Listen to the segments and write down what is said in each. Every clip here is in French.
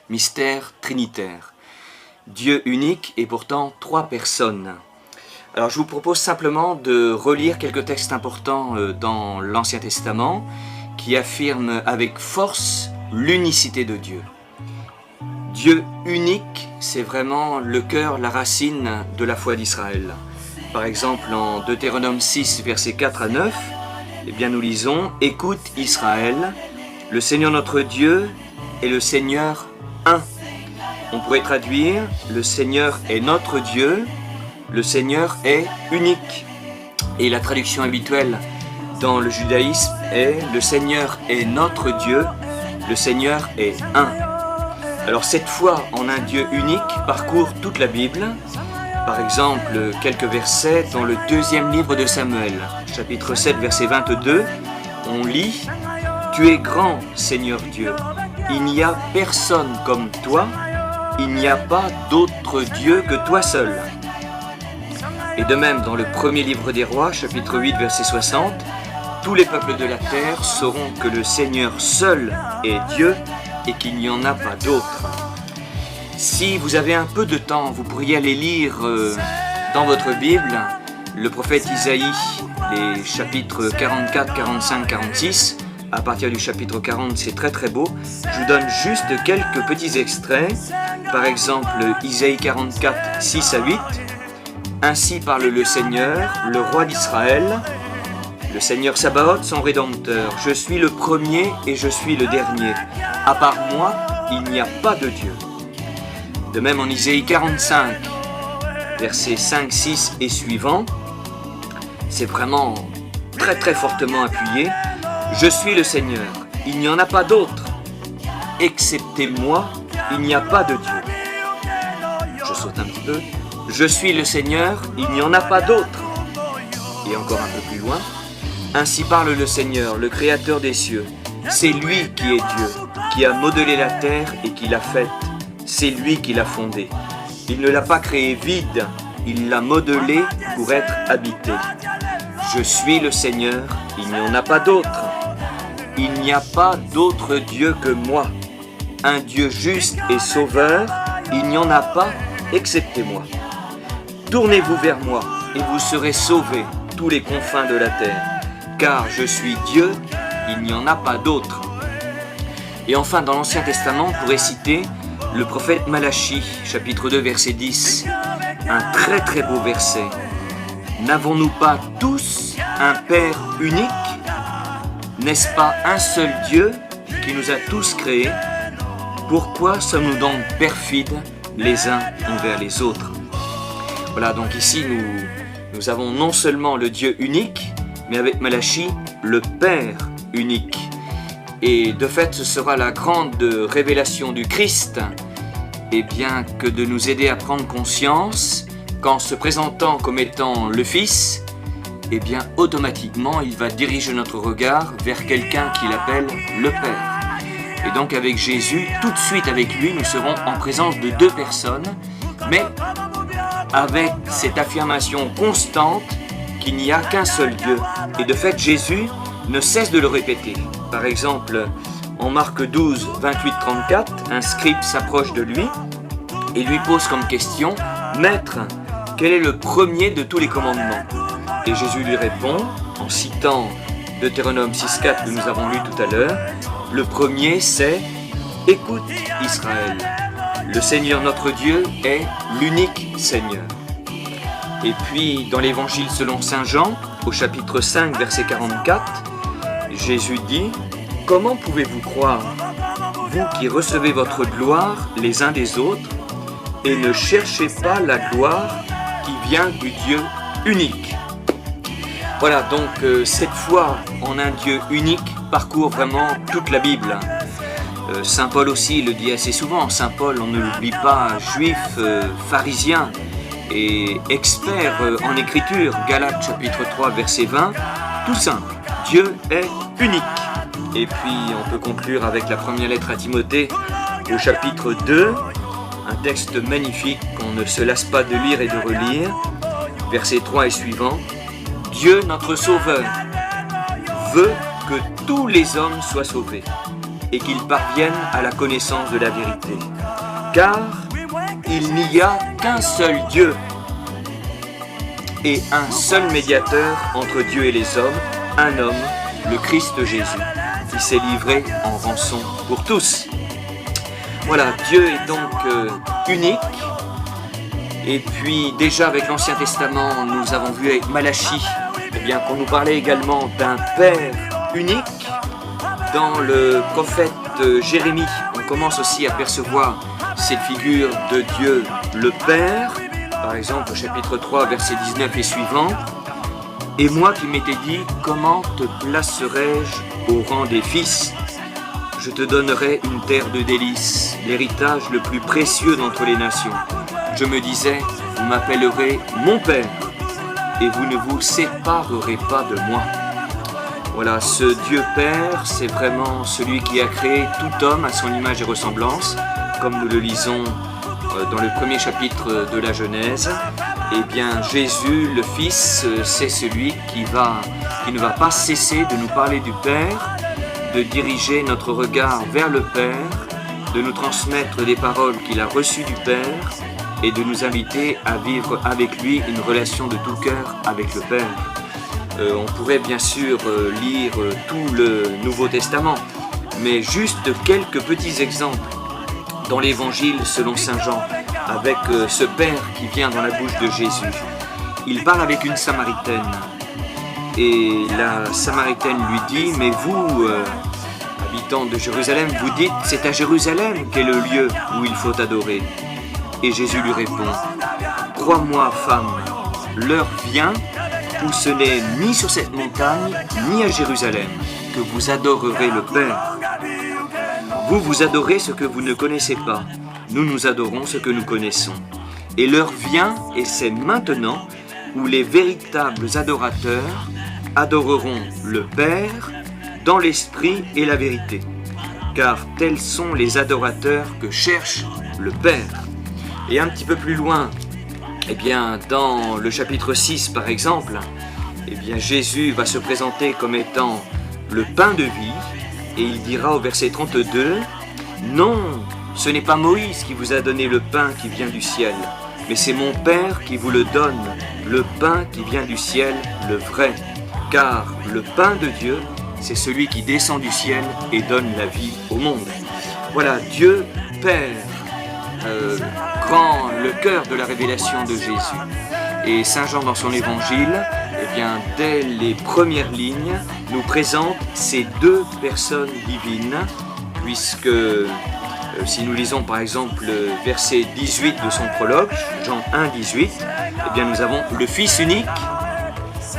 mystère trinitaire. Dieu unique et pourtant trois personnes. Alors je vous propose simplement de relire quelques textes importants dans l'Ancien Testament qui affirment avec force l'unicité de Dieu. Dieu unique, c'est vraiment le cœur, la racine de la foi d'Israël. Par exemple, en Deutéronome 6, versets 4 à 9, eh bien nous lisons « Écoute Israël, le Seigneur notre Dieu est le Seigneur un ». On pourrait traduire « Le Seigneur est notre Dieu, le Seigneur est unique ». Et la traduction habituelle dans le judaïsme est « Le Seigneur est notre Dieu, le Seigneur est un ». Alors cette foi en un Dieu unique parcourt toute la Bible. Par exemple, quelques versets dans le deuxième livre de Samuel, chapitre 7, verset 22, on lit « Tu es grand, Seigneur Dieu, il n'y a personne comme toi, il n'y a pas d'autre Dieu que toi seul. » Et de même, dans le premier livre des rois, chapitre 8, verset 60, « Tous les peuples de la terre sauront que le Seigneur seul est Dieu et qu'il n'y en a pas d'autre. » Si vous avez un peu de temps, vous pourriez aller lire dans votre Bible le prophète Isaïe, les chapitres 44, 45, 46. À partir du chapitre 40, c'est très très beau. Je vous donne juste quelques petits extraits. Par exemple, Isaïe 44, 6 à 8. « Ainsi parle le Seigneur, le roi d'Israël, le Seigneur Sabaoth, son Rédempteur. Je suis le premier et je suis le dernier. À part moi, il n'y a pas de Dieu. » De même en Isaïe 45, versets 5, 6 et suivants, c'est vraiment très très fortement appuyé. « Je suis le Seigneur, il n'y en a pas d'autre. Excepté moi, il n'y a pas de Dieu. » Je saute un petit peu. « Je suis le Seigneur, il n'y en a pas d'autre. » Et encore un peu plus loin. « Ainsi parle le Seigneur, le Créateur des cieux. C'est lui qui est Dieu, qui a modelé la terre et qui l'a faite. C'est lui qui l'a fondée. Il ne l'a pas créée vide, il l'a modelée pour être habitée. Je suis le Seigneur, il n'y en a pas d'autre. Il n'y a pas d'autre Dieu que moi. Un Dieu juste et sauveur, il n'y en a pas excepté moi. Tournez-vous vers moi et vous serez sauvés, tous les confins de la terre. Car je suis Dieu, il n'y en a pas d'autre. » Et enfin, dans l'Ancien Testament, on pourrait citer le prophète Malachie, chapitre 2, verset 10. Un très très beau verset. « N'avons-nous pas tous un Père unique? N'est-ce pas un seul Dieu qui nous a tous créés? Pourquoi sommes-nous donc perfides les uns envers les autres ?» Voilà, donc ici nous avons non seulement le Dieu unique, mais avec Malachie, le Père unique. Et de fait, ce sera la grande révélation du Christ, et bien que de nous aider à prendre conscience qu'en se présentant comme étant le Fils, et bien automatiquement il va diriger notre regard vers quelqu'un qu'il appelle le Père. Et donc avec Jésus, tout de suite avec lui, nous serons en présence de deux personnes, mais avec cette affirmation constante qu'il n'y a qu'un seul Dieu. Et de fait, Jésus ne cesse de le répéter. Par exemple, en Marc 12, 28-34, un scribe s'approche de lui et lui pose comme question « Maître, quel est le premier de tous les commandements ?» Et Jésus lui répond, en citant Deutéronome 6.4 que nous avons lu tout à l'heure, le premier c'est « Écoute Israël, le Seigneur notre Dieu est l'unique Seigneur. » Et puis, dans l'Évangile selon saint Jean, au chapitre 5, verset 44, Jésus dit « Comment pouvez-vous croire, vous qui recevez votre gloire les uns des autres, et ne cherchez pas la gloire qui vient du Dieu unique ?» Voilà, donc cette foi en un Dieu unique parcourt vraiment toute la Bible. Saint Paul aussi le dit assez souvent. Saint Paul, on ne l'oublie pas, juif, pharisien et expert en écriture. Galates chapitre 3, verset 20. Tout simple, Dieu est unique. Et puis on peut conclure avec la première lettre à Timothée au chapitre 2, un texte magnifique qu'on ne se lasse pas de lire et de relire. Verset 3 et suivant. Dieu, notre Sauveur, veut que tous les hommes soient sauvés et qu'ils parviennent à la connaissance de la vérité. Car il n'y a qu'un seul Dieu et un seul médiateur entre Dieu et les hommes, un homme, le Christ Jésus, qui s'est livré en rançon pour tous. Voilà, Dieu est donc unique. Et puis déjà avec l'Ancien Testament, nous avons vu avec Malachie, eh bien, qu'on nous parlait également d'un Père unique. Dans le prophète Jérémie, on commence aussi à percevoir cette figure de Dieu le Père. Par exemple, au chapitre 3, verset 19 et suivant. « Et moi qui m'étais dit, comment te placerai-je au rang des fils ? Je te donnerai une terre de délices, l'héritage le plus précieux d'entre les nations. Je me disais, vous m'appellerez mon Père, et vous ne vous séparerez pas de moi. » Voilà, ce Dieu Père, c'est vraiment celui qui a créé tout homme à son image et ressemblance, comme nous le lisons dans le premier chapitre de la Genèse. Eh bien, Jésus, le Fils, c'est celui qui ne va pas cesser de nous parler du Père, de diriger notre regard vers le Père, de nous transmettre des paroles qu'il a reçues du Père et de nous inviter à vivre avec lui une relation de tout cœur avec le Père. On pourrait bien sûr lire tout le Nouveau Testament, mais juste quelques petits exemples dans l'Évangile selon Saint Jean, avec ce Père qui vient dans la bouche de Jésus. Il parle avec une Samaritaine, et la Samaritaine lui dit, « Mais vous, habitants de Jérusalem, vous dites, c'est à Jérusalem qu'est le lieu où il faut adorer. » Et Jésus lui répond, « Crois-moi, femme, l'heure vient où ce n'est ni sur cette montagne, ni à Jérusalem, que vous adorerez le Père. Vous, vous adorez ce que vous ne connaissez pas. Nous, nous adorons ce que nous connaissons. Et l'heure vient, et c'est maintenant, où les véritables adorateurs adoreront le Père dans l'esprit et la vérité. Car tels sont les adorateurs que cherche le Père. » Et un petit peu plus loin, eh bien, dans le chapitre 6, par exemple, eh bien, Jésus va se présenter comme étant le pain de vie, et il dira au verset 32, « Non, ce n'est pas Moïse qui vous a donné le pain qui vient du ciel, mais c'est mon Père qui vous le donne, le pain qui vient du ciel, le vrai. Car le pain de Dieu, c'est celui qui descend du ciel et donne la vie au monde. » Voilà, Dieu Père prend le cœur de la révélation de Jésus. Et Saint Jean, dans son évangile, eh bien, dès les premières lignes, nous présente ces deux personnes divines, puisque si nous lisons par exemple le verset 18 de son prologue, Jean 1, 18, eh bien, nous avons le Fils unique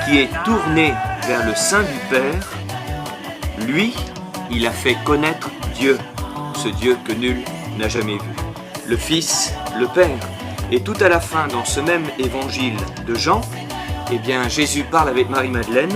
qui est tourné vers le sein du Père. Lui, il a fait connaître Dieu, ce Dieu que nul n'a jamais vu. Le Fils, le Père. Et tout à la fin, dans ce même évangile de Jean, eh bien, Jésus parle avec Marie-Madeleine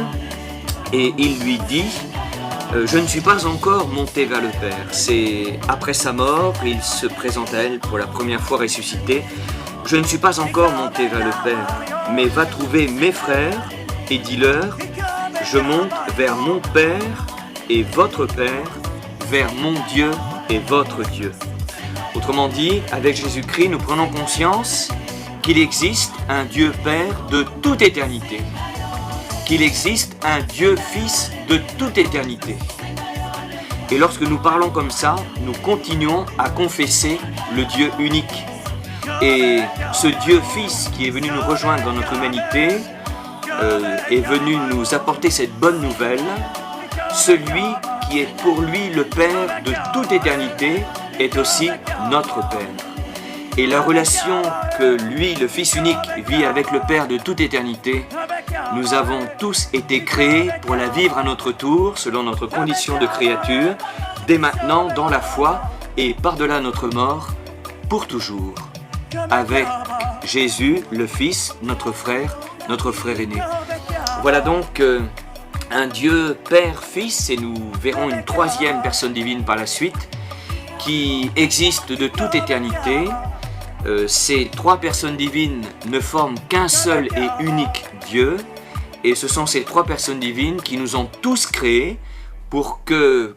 et il lui dit « Je ne suis pas encore monté vers le Père. » C'est après sa mort, il se présente à elle pour la première fois ressuscité. « Je ne suis pas encore monté vers le Père, mais va trouver mes frères et dis-leur « Je monte vers mon Père et votre Père, vers mon Dieu et votre Dieu. » Autrement dit, avec Jésus-Christ, nous prenons conscience qu'il existe un Dieu Père de toute éternité, qu'il existe un Dieu Fils de toute éternité. Et lorsque nous parlons comme ça, nous continuons à confesser le Dieu unique. Et ce Dieu Fils qui est venu nous rejoindre dans notre humanité, est venu nous apporter cette bonne nouvelle, celui qui est pour lui le Père de toute éternité, est aussi notre Père. Et la relation que lui, le Fils unique, vit avec le Père de toute éternité, nous avons tous été créés pour la vivre à notre tour, selon notre condition de créature, dès maintenant dans la foi et par-delà notre mort, pour toujours, avec Jésus, le Fils, notre frère aîné. Voilà donc un Dieu Père, Fils, et nous verrons une troisième personne divine par la suite, qui existe de toute éternité. Ces trois personnes divines ne forment qu'un seul et unique Dieu, et ce sont ces trois personnes divines qui nous ont tous créés pour que,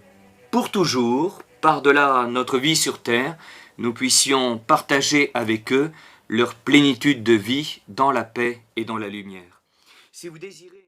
pour toujours, par-delà notre vie sur terre, nous puissions partager avec eux leur plénitude de vie dans la paix et dans la lumière. Si vous désirez...